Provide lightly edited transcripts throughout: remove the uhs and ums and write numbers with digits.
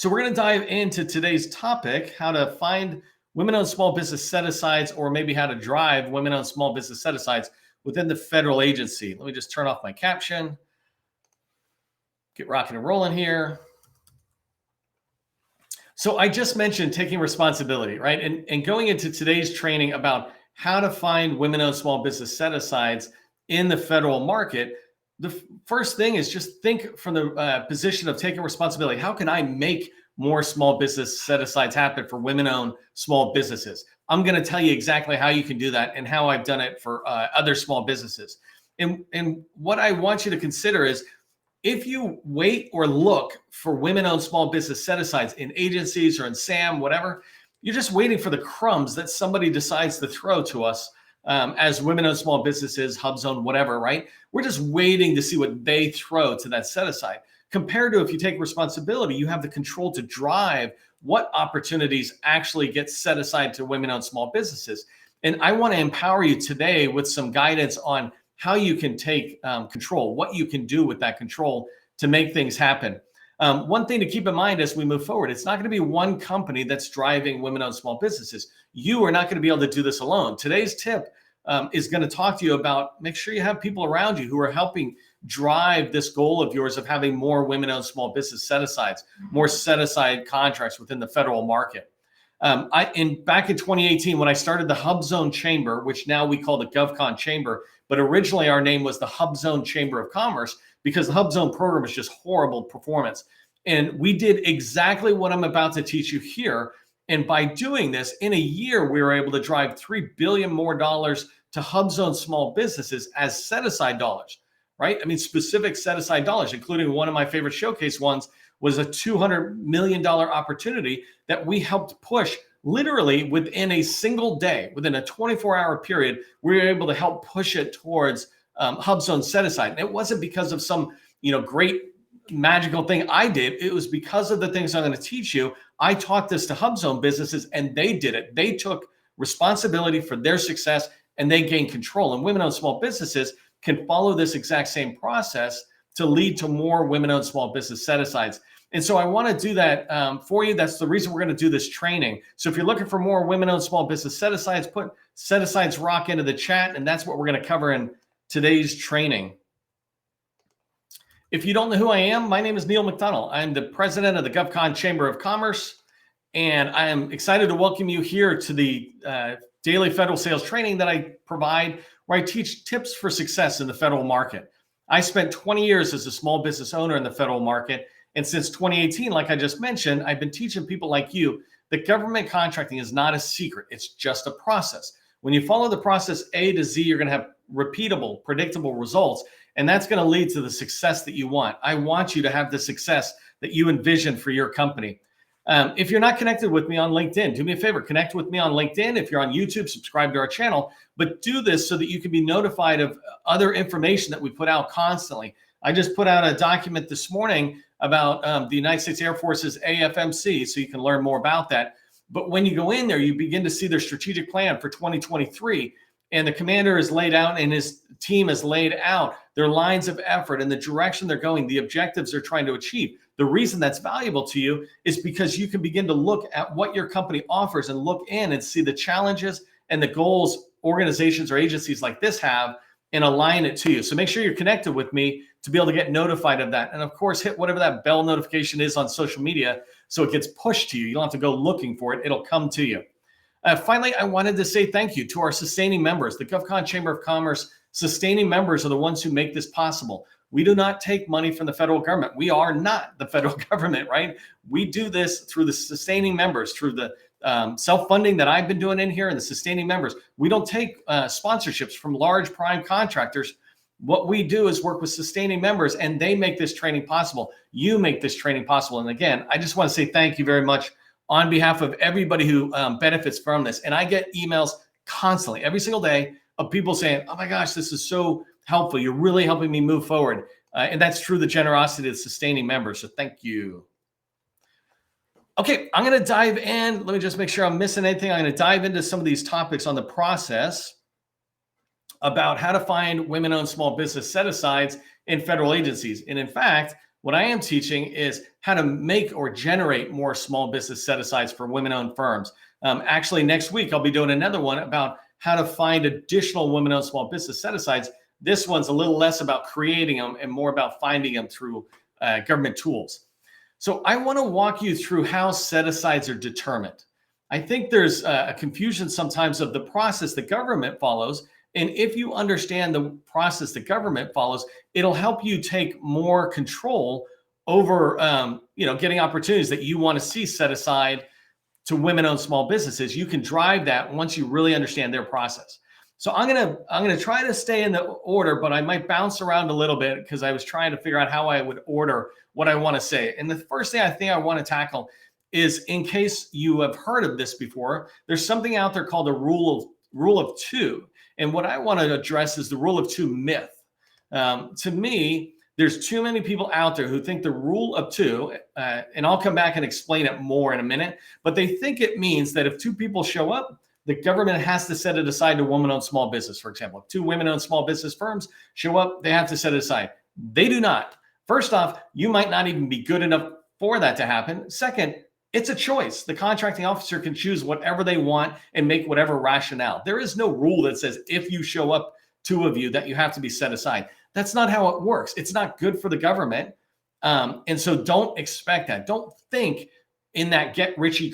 So we're going to dive into today's topic, how to find women-owned small business set-asides, or maybe how to drive women-owned small business set-asides within the federal agency. Let me just turn off my caption, get rocking and rolling here. So I just mentioned taking responsibility, right? And going into today's training about how to find women-owned small business set-asides in the federal market, the first thing is just think from the position of taking responsibility. How can I make more small business set-asides happen for women-owned small businesses? I'm going to tell you exactly how you can do that and how I've done it for other small businesses. And what I want you to consider is, if you wait or look for women-owned small business set-asides in agencies or in SAM, whatever, you're just waiting for the crumbs that somebody decides to throw to us as women-owned small businesses, HubZone, whatever, right? We're just waiting to see what they throw to that set-aside. Compared to if you take responsibility, you have the control to drive what opportunities actually get set aside to women-owned small businesses. And I want to empower you today with some guidance on how you can take control, what you can do with that control to make things happen. One thing to keep in mind as we move forward, it's not going to be one company that's driving women-owned small businesses. You are not going to be able to do this alone. Today's tip is going to talk to you about, make sure you have people around you who are helping drive this goal of yours of having more women-owned small business set-asides, more set-aside contracts within the federal market. Back in 2018, when I started the HubZone Chamber, which now we call the GovCon Chamber, but originally our name was the HubZone Chamber of Commerce, because the HubZone program is just horrible performance. And we did exactly what I'm about to teach you here. And by doing this, in a year, we were able to drive $3 billion more to HubZone small businesses as set-aside dollars, right? I mean, specific set-aside dollars, including one of my favorite showcase ones was a $200 million opportunity that we helped push literally within a single day, within a 24-hour period. We were able to help push it towards HubZone set-aside. And it wasn't because of some, great magical thing I did. It was because of the things I'm going to teach you. I taught this to HubZone businesses and they did it. They took responsibility for their success and they gained control. And women-owned small businesses can follow this exact same process to lead to more women-owned small business set-asides. And so I want to do that for you. That's the reason we're going to do this training. So if you're looking for more women-owned small business set-asides, put set-asides rock into the chat, and that's what we're going to cover in today's training. If you don't know who I am, my name is Neil McDonnell. I'm the president of the GovCon Chamber of Commerce, and I am excited to welcome you here to the daily federal sales training that I provide, where I teach tips for success in the federal market. I spent 20 years as a small business owner in the federal market, and since 2018, like I just mentioned, I've been teaching people like you that government contracting is not a secret. It's just a process. When you follow the process A to Z, you're going to have repeatable, predictable results, and that's going to lead to the success that you want. I want you to have the success that you envision for your company. If you're not connected with me on LinkedIn, do me a favor, connect with me on LinkedIn. If you're on YouTube, subscribe to our channel, but do this so that you can be notified of other information that we put out constantly. I just put out a document this morning about the United States Air Force's AFMC, so you can learn more about that. But when you go in there, you begin to see their strategic plan for 2023. And the commander is laid out and his team has laid out their lines of effort and the direction they're going, the objectives they're trying to achieve. The reason that's valuable to you is because you can begin to look at what your company offers and look in and see the challenges and the goals organizations or agencies like this have and align it to you. So make sure you're connected with me to be able to get notified of that. And of course, hit whatever that bell notification is on social media so it gets pushed to you. You don't have to go looking for it. It'll come to you. Finally, I wanted to say thank you to our sustaining members. The GovCon Chamber of Commerce sustaining members are the ones who make this possible. We do not take money from the federal government. We are not the federal government, right? We do this through the sustaining members, through the self-funding that I've been doing in here and the sustaining members. We don't take sponsorships from large prime contractors. What we do is work with sustaining members, and they make this training possible. You make this training possible. And again, I just want to say thank you very much on behalf of everybody who benefits from this. And I get emails constantly, every single day, of people saying, oh my gosh, this is so helpful. You're really helping me move forward. And that's through the generosity of sustaining members. So thank you. Okay, I'm going to dive in. Let me just make sure I'm missing anything. I'm going to dive into some of these topics on the process about how to find women-owned small business set-asides in federal agencies. And in fact, What I am teaching is how to make or generate more small business set-asides for women-owned firms. Actually, next week, I'll be doing another one about how to find additional women-owned small business set-asides. This one's a little less about creating them and more about finding them through government tools. So I want to walk you through how set-asides are determined. I think there's a confusion sometimes of the process the government follows. And if you understand the process the government follows, it'll help you take more control over getting opportunities that you want to see set aside to women-owned small businesses. You can drive that once you really understand their process. So I'm gonna try to stay in the order, but I might bounce around a little bit because I was trying to figure out how I would order what I want to say. And the first thing I think I want to tackle is, in case you have heard of this before, there's something out there called the rule of two. And what I want to address is the rule of two myth. To me, there's too many people out there who think the rule of two, and I'll come back and explain it more in a minute, but they think it means that if two people show up, the government has to set it aside to women-owned small business, for example. If two women-owned small business firms show up, they have to set it aside. They do not. First off, you might not even be good enough for that to happen. Second, it's a choice. The contracting officer can choose whatever they want and make whatever rationale. There is no rule that says if you show up, two of you, that you have to be set aside. That's not how it works. It's not good for the government. And so don't expect that. Don't think in that get richy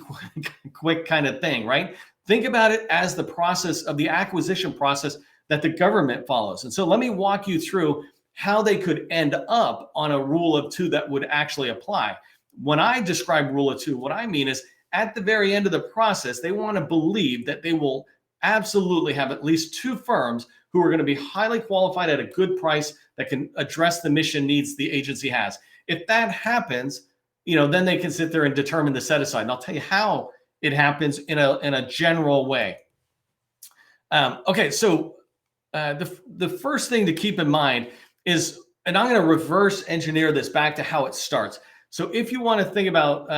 quick kind of thing, right? Think about it as the process of the acquisition process that the government follows. And so let me walk you through how they could end up on a rule of two that would actually apply. When I describe rule of two, what I mean is at the very end of the process, they want to believe that they will absolutely have at least two firms who are going to be highly qualified at a good price that can address the mission needs the agency has. If that happens, then they can sit there and determine the set aside. And I'll tell you how it happens in a general way. Okay, so the first thing to keep in mind is, and I'm going to reverse engineer this back to how it starts. So if you want to think about,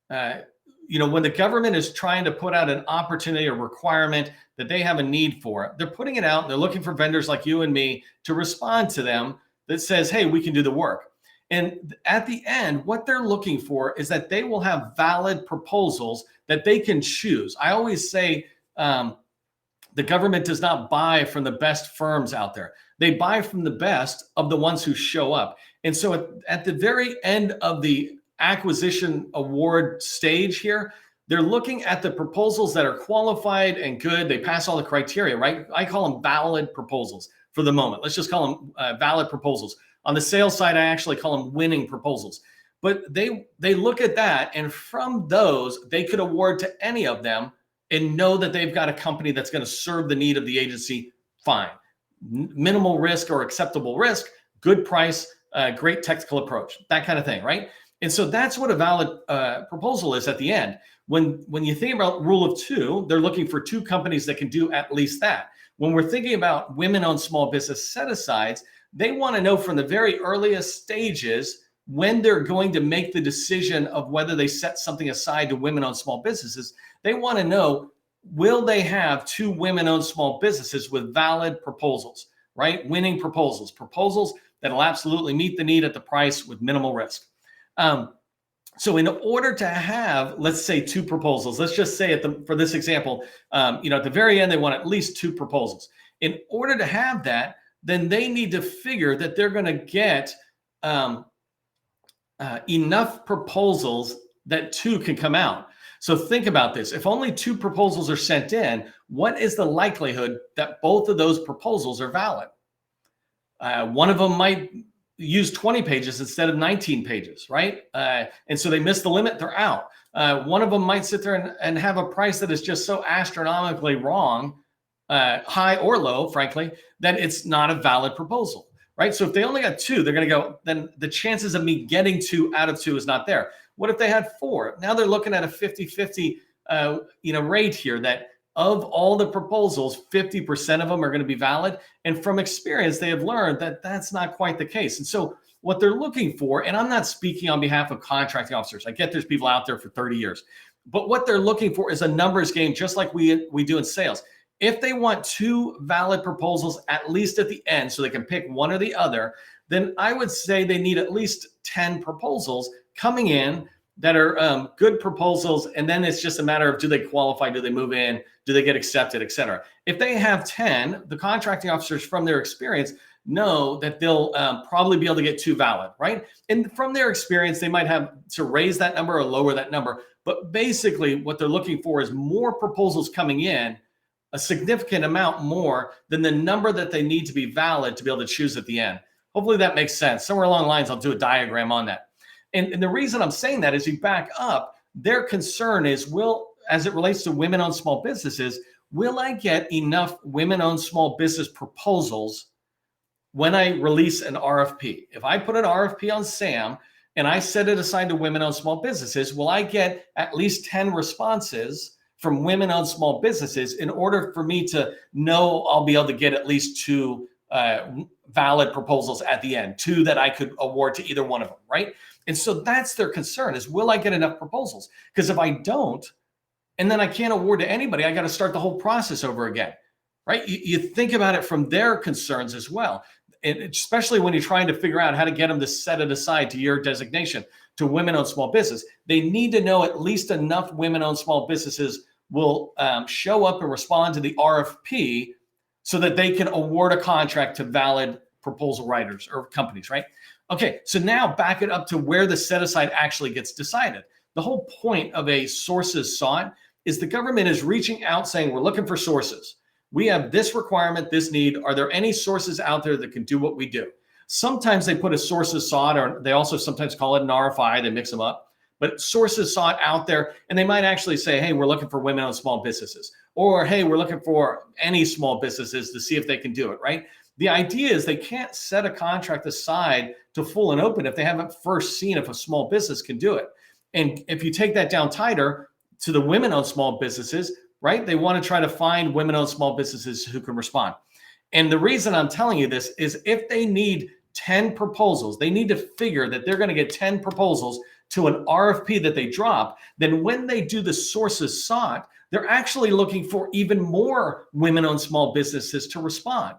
when the government is trying to put out an opportunity or requirement that they have a need for, they're putting it out, they're looking for vendors like you and me to respond to them that says, hey, we can do the work. And at the end, what they're looking for is that they will have valid proposals that they can choose. I always say the government does not buy from the best firms out there. They buy from the best of the ones who show up. And so at the very end of the acquisition award stage here, they're looking at the proposals that are qualified and good. They pass all the criteria, right? I call them valid proposals for the moment. Let's just call them valid proposals. On the sales side, I actually call them winning proposals. But they look at that, and from those, they could award to any of them and know that they've got a company that's going to serve the need of the agency fine. Minimal risk or acceptable risk, good price, great technical approach, that kind of thing, right? And so that's what a valid proposal is at the end. When you think about rule of two, they're looking for two companies that can do at least that. When we're thinking about women-owned small business set-asides, they want to know from the very earliest stages when they're going to make the decision of whether they set something aside to women-owned small businesses. They want to know, will they have two women-owned small businesses with valid proposals, right? Winning proposals that'll absolutely meet the need at the price with minimal risk. So in order to have, let's say, two proposals, let's just say for this example, at the very end, they want at least two proposals. In order to have that, then they need to figure that they're going to get enough proposals that two can come out. So think about this. If only two proposals are sent in, what is the likelihood that both of those proposals are valid? One of them might use 20 pages instead of 19 pages, right? And so they miss the limit, they're out. One of them might sit there and have a price that is just so astronomically wrong, high or low, frankly, that it's not a valid proposal, right? So if they only got two, they're going to go, then the chances of me getting 2 out of 2 is not there. What if they had 4? Now they're looking at a 50-50 rate here, that of all the proposals, 50% of them are going to be valid. And from experience, they have learned that that's not quite the case. And so what they're looking for, and I'm not speaking on behalf of contracting officers, I get there's people out there for 30 years, but what they're looking for is a numbers game, just like we do in sales. If they want 2 valid proposals, at least at the end, so they can pick one or the other, then I would say they need at least 10 proposals coming in that are good proposals. And then it's just a matter of, do they qualify? Do they move in? Do they get accepted, et cetera? If they have 10, the contracting officers from their experience know that they'll probably be able to get 2 valid, right? And from their experience, they might have to raise that number or lower that number. But basically what they're looking for is more proposals coming in, a significant amount more than the number that they need to be valid to be able to choose at the end. Hopefully that makes sense. Somewhere along the lines, I'll do a diagram on that. And the reason I'm saying that is, you back up, their concern is, as it relates to women-owned small businesses, will I get enough women-owned small business proposals when I release an RFP? If I put an RFP on SAM and I set it aside to women-owned small businesses, will I get at least 10 responses from women-owned small businesses in order for me to know I'll be able to get at least 2 valid proposals at the end, 2 that I could award to either one of them, right? And so that's their concern, is, will I get enough proposals? Because if I don't, and then I can't award to anybody, I got to start the whole process over again, right? You think about it from their concerns as well. And especially when you're trying to figure out how to get them to set it aside to your designation to women-owned small business, they need to know at least enough women-owned small businesses will show up and respond to the RFP so that they can award a contract to valid proposal writers or companies, right? Okay, so now back it up to where the set aside actually gets decided. The whole point of a sources sought is the government is reaching out saying, we're looking for sources. We have this requirement, this need. Are there any sources out there that can do what we do? Sometimes they put a sources sought, or they also sometimes call it an RFI, they mix them up. But sources sought out there, and they might actually say, hey, we're looking for women-owned small businesses. Or, hey, we're looking for any small businesses to see if they can do it, right? The idea is they can't set a contract aside to full and open if they haven't first seen if a small business can do it. And if you take that down tighter to the women-owned small businesses, right, they want to try to find women-owned small businesses who can respond. And the reason I'm telling you this is, if they need 10 proposals, they need to figure that they're going to get 10 proposals to an RFP that they drop. Then when they do the sources sought, they're actually looking for even more women-owned small businesses to respond.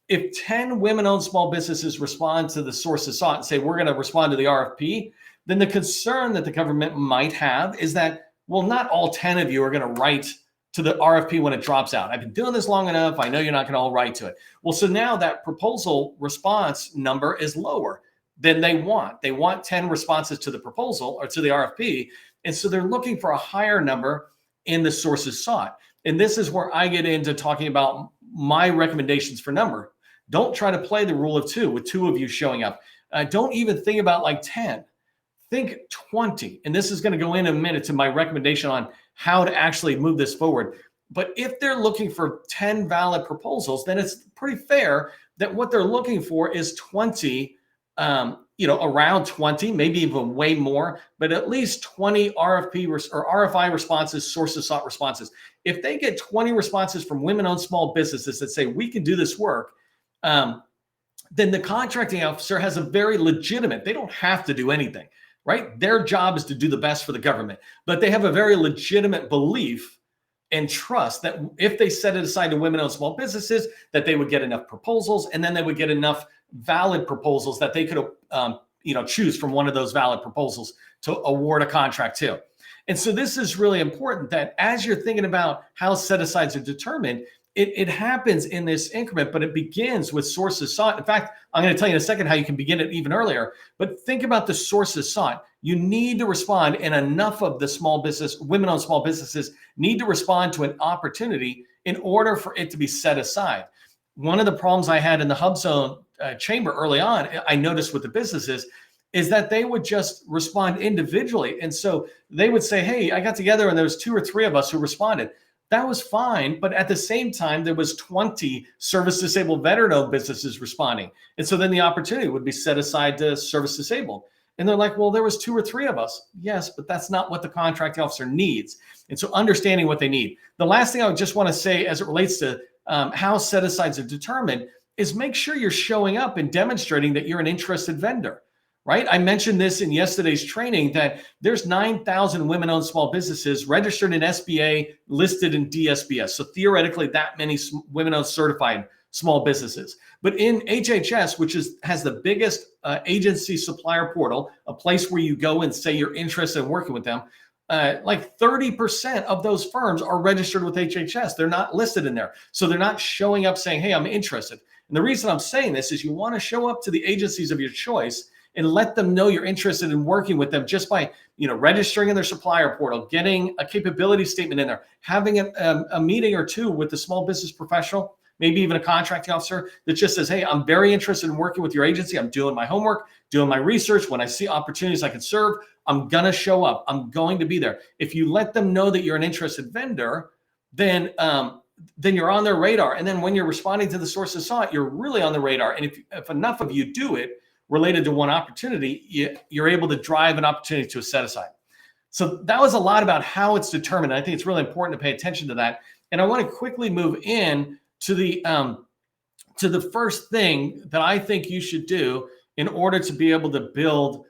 If 10 women-owned small businesses respond to the sources sought and say, we're going to respond to the RFP, then the concern that the government might have is that, well, not all 10 of you are going to write to the RFP when it drops out. I've been doing this long enough. I know you're not going to all write to it. Well, so now that proposal response number is lower than they want. They want 10 responses to the proposal or to the RFP. And so they're looking for a higher number in the sources sought. And this is where I get into talking about my recommendations for number. Don't try to play the rule of 2 with 2 of you showing up. Don't even think about like 10. Think 20. And this is going to go in a minute to my recommendation on how to actually move this forward. But if they're looking for 10 valid proposals, then it's pretty fair that what they're looking for is 20, around 20, maybe even way more, but at least 20 RFP or RFI responses, sources sought responses. If they get 20 responses from women-owned small businesses that say, we can do this work, then the contracting officer has a very legitimate, they don't have to do anything, right? Their job is to do the best for the government, but they have a very legitimate belief and trust that if they set it aside to women-owned small businesses, that they would get enough proposals, and then they would get enough valid proposals that they could, choose from one of those valid proposals to award a contract to. And so this is really important, that as you're thinking about how set-asides are determined, it happens in this increment, but it begins with sources sought. In fact, I'm going to tell you in a second how you can begin it even earlier, but think about the sources sought. You need to respond, and enough of the small business, women-owned small businesses need to respond to an opportunity in order for it to be set aside. One of the problems I had in the HubZone chamber early on, I noticed with the businesses, is that they would just respond individually. And so they would say, hey, I got together and there was 2 or 3 of us who responded. That was fine. But at the same time, there was 20 service disabled veteran-owned businesses responding. And so then the opportunity would be set aside to service disabled. And they're like, well, there was 2 or 3 of us. Yes, but that's not what the contracting officer needs. And so understanding what they need. The last thing I would just want to say as it relates to how set-asides are determined is make sure you're showing up and demonstrating that you're an interested vendor, right? I mentioned this in yesterday's training that there's 9,000 women-owned small businesses registered in SBA, listed in DSBS. So theoretically, that many women-owned certified small businesses. But in HHS, which has the biggest agency supplier portal, a place where you go and say you're interested in working with them, like 30% of those firms are registered with HHS. They're not listed in there. So they're not showing up saying, hey, I'm interested. And the reason I'm saying this is you want to show up to the agencies of your choice and let them know you're interested in working with them just by, registering in their supplier portal, getting a capability statement in there, having a meeting or two with the small business professional, maybe even a contracting officer that just says, hey, I'm very interested in working with your agency. I'm doing my homework, doing my research. When I see opportunities I can serve, I'm going to show up. I'm going to be there. If you let them know that you're an interested vendor, then you're on their radar. And then when you're responding to the sources sought, you're really on the radar. And if enough of you do it related to one opportunity, you're able to drive an opportunity to a set aside. So that was a lot about how it's determined. I think it's really important to pay attention to that. And I want to quickly move in to the first thing that I think you should do in order to be able to build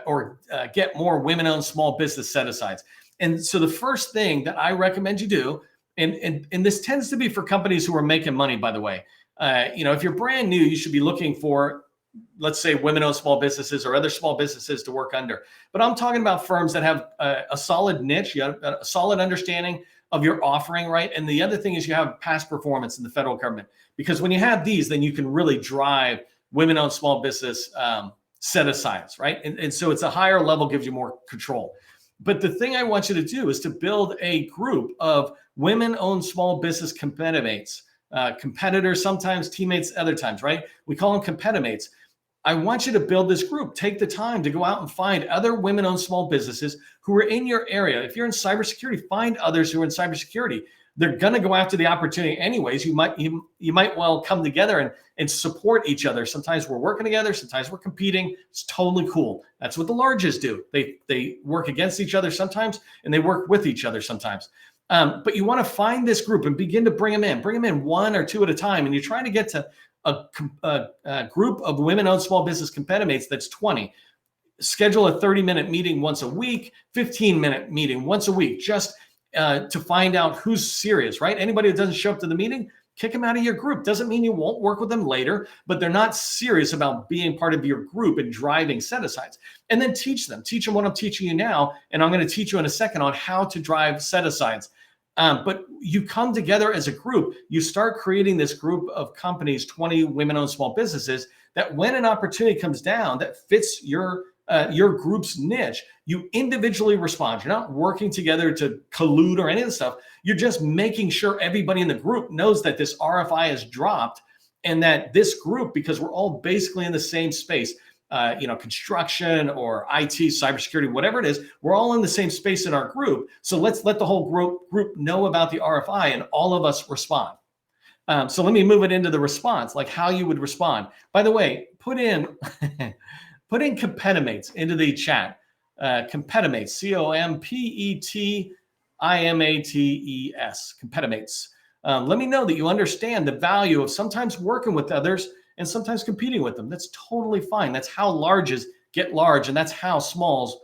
or get more women-owned small business set-asides. And so the first thing that I recommend you do, and this tends to be for companies who are making money, by the way. If you're brand new, you should be looking for, let's say, women-owned small businesses or other small businesses to work under. But I'm talking about firms that have a solid niche, you have a solid understanding of your offering, right? And the other thing is you have past performance in the federal government. Because when you have these, then you can really drive women-owned small business set-asides, right? And so it's a higher level, gives you more control. But the thing I want you to do is to build a group of women-owned small business competitors, sometimes teammates, other times, right? We call them competimates. I want you to build this group. Take the time to go out and find other women-owned small businesses who are in your area. If you're in cybersecurity, find others who are in cybersecurity. They're going to go after the opportunity anyways. You might well come together and support each other. Sometimes we're working together. Sometimes we're competing. It's totally cool. That's what the largest do. They work against each other sometimes, and they work with each other sometimes. But you want to find this group and begin to bring them in. Bring them in one or two at a time. And you're trying to get to a group of women-owned small business competimates that's 20. Schedule a 30-minute meeting once a week, 15-minute meeting once a week, just to find out who's serious, right? Anybody that doesn't show up to the meeting, kick them out of your group. Doesn't mean you won't work with them later, but they're not serious about being part of your group and driving set-asides. And then teach them what I'm teaching you now, and I'm going to teach you in a second on how to drive set-asides. But you come together as a group, you start creating this group of companies, 20 women-owned small businesses, that when an opportunity comes down that fits your group's niche, you individually respond. You're not working together to collude or any of the stuff. You're just making sure everybody in the group knows that this RFI is dropped and that this group, because we're all basically in the same space, construction or IT, cybersecurity, whatever it is, we're all in the same space in our group. So let's let the whole group know about the RFI and all of us respond. So let me move it into the response, like how you would respond. By the way, put in competimates into the chat. Competimates, COMPETIMATES, competimates. Let me know that you understand the value of sometimes working with others and sometimes competing with them. That's totally fine. That's how larges get large, and that's how smalls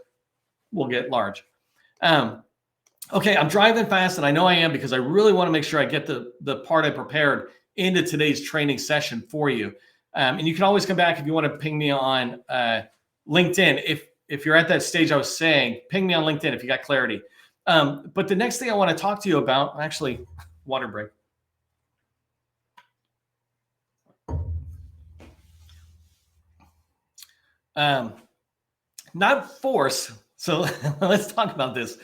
will get large. Okay, I'm driving fast, and I know I am because I really want to make sure I get the part I prepared into today's training session for you. And you can always come back if you want to ping me on LinkedIn. If you're at that stage I was saying, ping me on LinkedIn if you got clarity. But the next thing I want to talk to you about, actually, water break. Not force. So let's talk about this.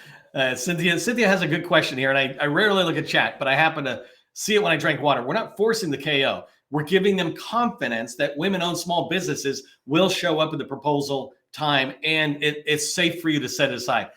Cynthia has a good question here, and I rarely look at chat, but I happen to see it when I drank water. We're not forcing the KO. We're giving them confidence that women-owned small businesses will show up at the proposal time, and it's safe for you to set it aside.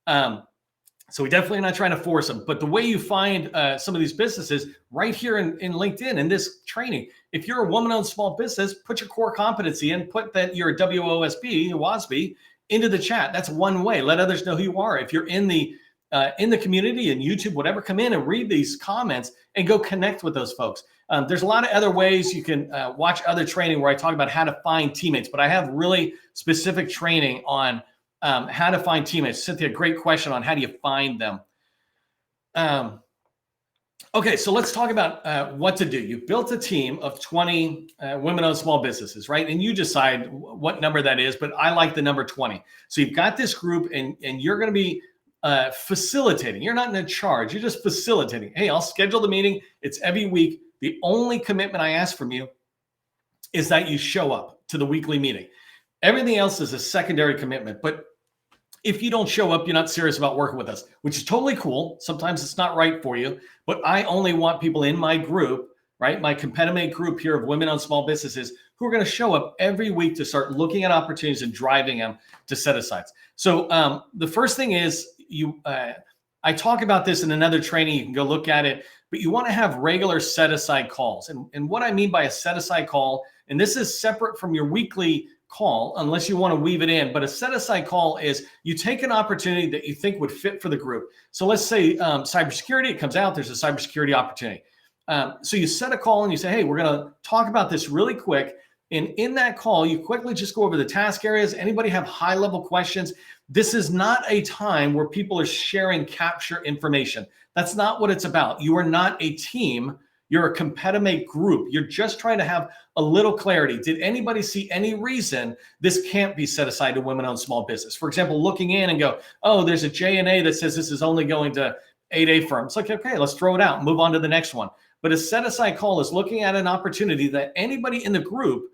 So we definitely are not trying to force them. But the way you find some of these businesses right here in LinkedIn in this training, if you're a woman-owned small business, put your core competency in, put that you're a WOSB, a WOSB, into the chat. That's one way. Let others know who you are. If you're in the community and YouTube, whatever, come in and read these comments and go connect with those folks. There's a lot of other ways you can watch other training where I talk about how to find teammates, but I have really specific training on how to find teammates. Cynthia, great question on how do you find them. Okay, so let's talk about what to do. You built a team of 20 women-owned small businesses, right? And you decide what number that is, but I like the number 20. So you've got this group, and you're going to be facilitating. You're not in charge. You're just facilitating. Hey, I'll schedule the meeting. It's every week. The only commitment I ask from you is that you show up to the weekly meeting. Everything else is a secondary commitment, but if you don't show up, you're not serious about working with us, which is totally cool. Sometimes it's not right for you, but I only want people in my group, right? My Competimate group here of women-owned small businesses who are going to show up every week to start looking at opportunities and driving them to set asides. So the first thing is I talk about this in another training. You can go look at it, but you want to have regular set aside calls. And what I mean by a set aside call, and this is separate from your weekly call, unless you want to weave it in, but a set aside call is you take an opportunity that you think would fit for the group. So let's say cybersecurity, it comes out, there's a cybersecurity opportunity. So you set a call and you say, hey, we're going to talk about this really quick. And in that call, you quickly just go over the task areas. Anybody have high level questions? This is not a time where people are sharing capture information. That's not what it's about. You are not a team. You're a Competimate group. You're just trying to have a little clarity. Did anybody see any reason this can't be set aside to women-owned small business? For example, looking in and go, oh, there's a J&A that says this is only going to 8A firms. Like, okay, let's throw it out, move on to the next one. But a set aside call is looking at an opportunity that anybody in the group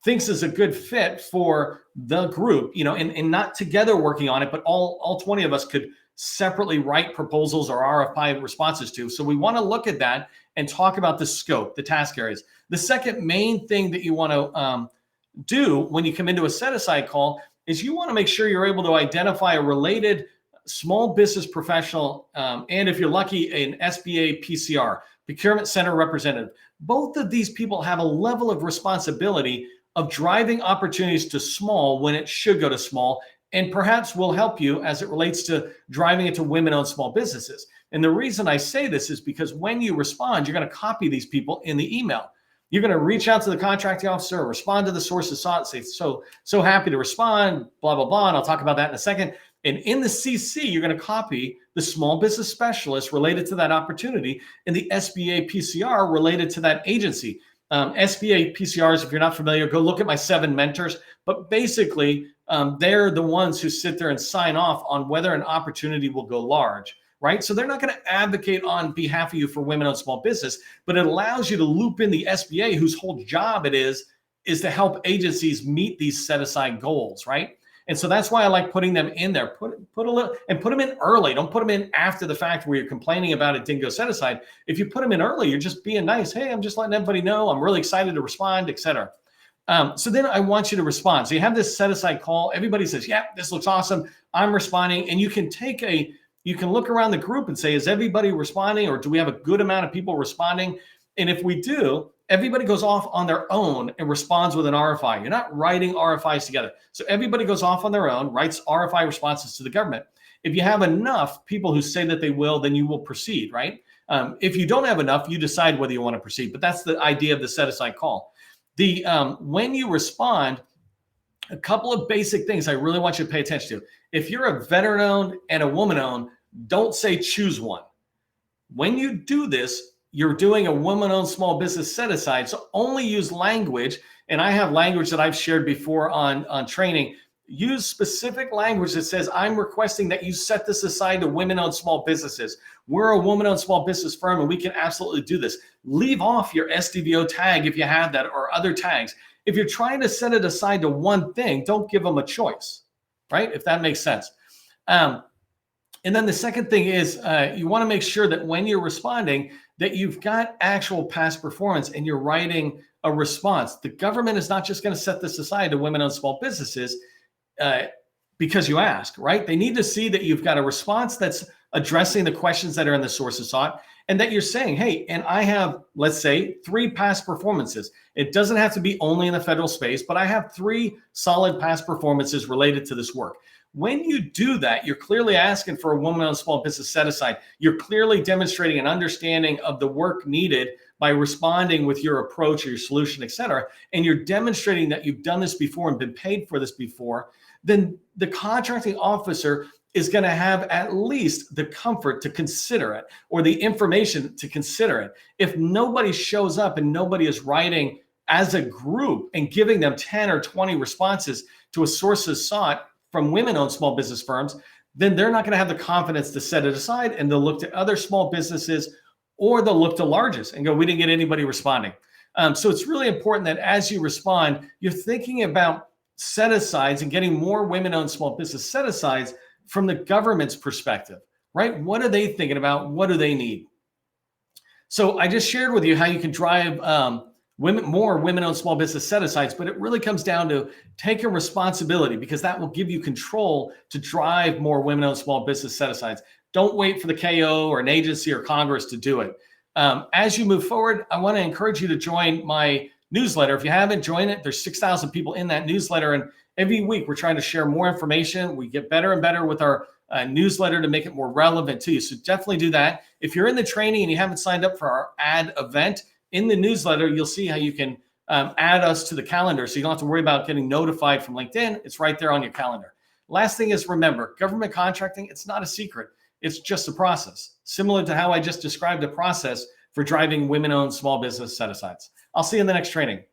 thinks is a good fit for the group, and not together working on it, but all 20 of us could separately write proposals or RFI responses to. So we want to look at that and talk about the scope, the task areas. The second main thing that you want to do when you come into a set-aside call is you want to make sure you're able to identify a related small business professional, and if you're lucky, an SBA PCR, Procurement Center Representative. Both of these people have a level of responsibility of driving opportunities to small when it should go to small, and perhaps will help you as it relates to driving it to women-owned small businesses. And the reason I say this is because when you respond, you're going to copy these people in the email. You're going to reach out to the contracting officer, or respond to the source of sought, say, so happy to respond, blah, blah, blah. And I'll talk about that in a second. And in the CC, you're going to copy the small business specialist related to that opportunity and the SBA PCR related to that agency. SBA PCRs, if you're not familiar, go look at my 7 mentors. But basically, they're the ones who sit there and sign off on whether an opportunity will go large, right? So they're not going to advocate on behalf of you for women-owned small business, but it allows you to loop in the SBA, whose whole job it is to help agencies meet these set-aside goals, right? And so that's why I like putting them in there. Put a little, and put them in early. Don't put them in after the fact where you're complaining about it didn't go set aside. If you put them in early, you're just being nice. Hey, I'm just letting everybody know I'm really excited to respond, etc. So then I want you to respond. So you have this set aside call. Everybody says, yeah, this looks awesome. I'm responding. And you can look around the group and say, is everybody responding, or do we have a good amount of people responding? And if we do, everybody goes off on their own and responds with an RFI. You're not writing RFIs together. So everybody goes off on their own, writes RFI responses to the government. If you have enough people who say that they will, then you will proceed, right? If you don't have enough, you decide whether you want to proceed. But that's the idea of the set-aside call. When you respond, a couple of basic things I really want you to pay attention to. If you're a veteran-owned and a woman-owned, don't say choose one. When you do this, you're doing a woman-owned small business set-aside, so only use language, and I have language that I've shared before on training. Use specific language that says, I'm requesting that you set this aside to women-owned small businesses. We're a woman-owned small business firm, and we can absolutely do this. Leave off your SDVO tag if you have that, or other tags. If you're trying to set it aside to one thing, don't give them a choice, right? If that makes sense. And then the second thing is you want to make sure that when you're responding, that you've got actual past performance and you're writing a response. The government is not just going to set this aside to women-owned small businesses because you ask, right? They need to see that you've got a response that's addressing the questions that are in the source of sought, and that you're saying, hey, and I have, let's say, 3 past performances. It doesn't have to be only in the federal space, but I have 3 solid past performances related to this work. When you do that, you're clearly asking for a woman-owned small business set-aside. You're clearly demonstrating an understanding of the work needed by responding with your approach or your solution, et cetera, and you're demonstrating that you've done this before and been paid for this before. Then the contracting officer is going to have at least the comfort to consider it or the information to consider it. If nobody shows up and nobody is writing as a group and giving them 10 or 20 responses to a sources sought from women-owned small business firms, then they're not going to have the confidence to set it aside, and they'll look to other small businesses, or they'll look to largest and go, we didn't get anybody responding. So it's really important that as you respond, you're thinking about set-asides and getting more women-owned small business set-asides from the government's perspective, right? What are they thinking about? What do they need? So I just shared with you how you can drive more women-owned small business set-asides, but it really comes down to taking responsibility, because that will give you control to drive more women-owned small business set-asides. Don't wait for the KO or an agency or Congress to do it. As you move forward, I want to encourage you to join my newsletter. If you haven't joined it, there's 6,000 people in that newsletter, and every week we're trying to share more information. We get better and better with our newsletter to make it more relevant to you. So definitely do that. If you're in the training and you haven't signed up for our ad event, in the newsletter, you'll see how you can add us to the calendar. So you don't have to worry about getting notified from LinkedIn. It's right there on your calendar. Last thing is, remember, government contracting, it's not a secret. It's just a process, similar to how I just described a process for driving women-owned small business set-asides. I'll see you in the next training.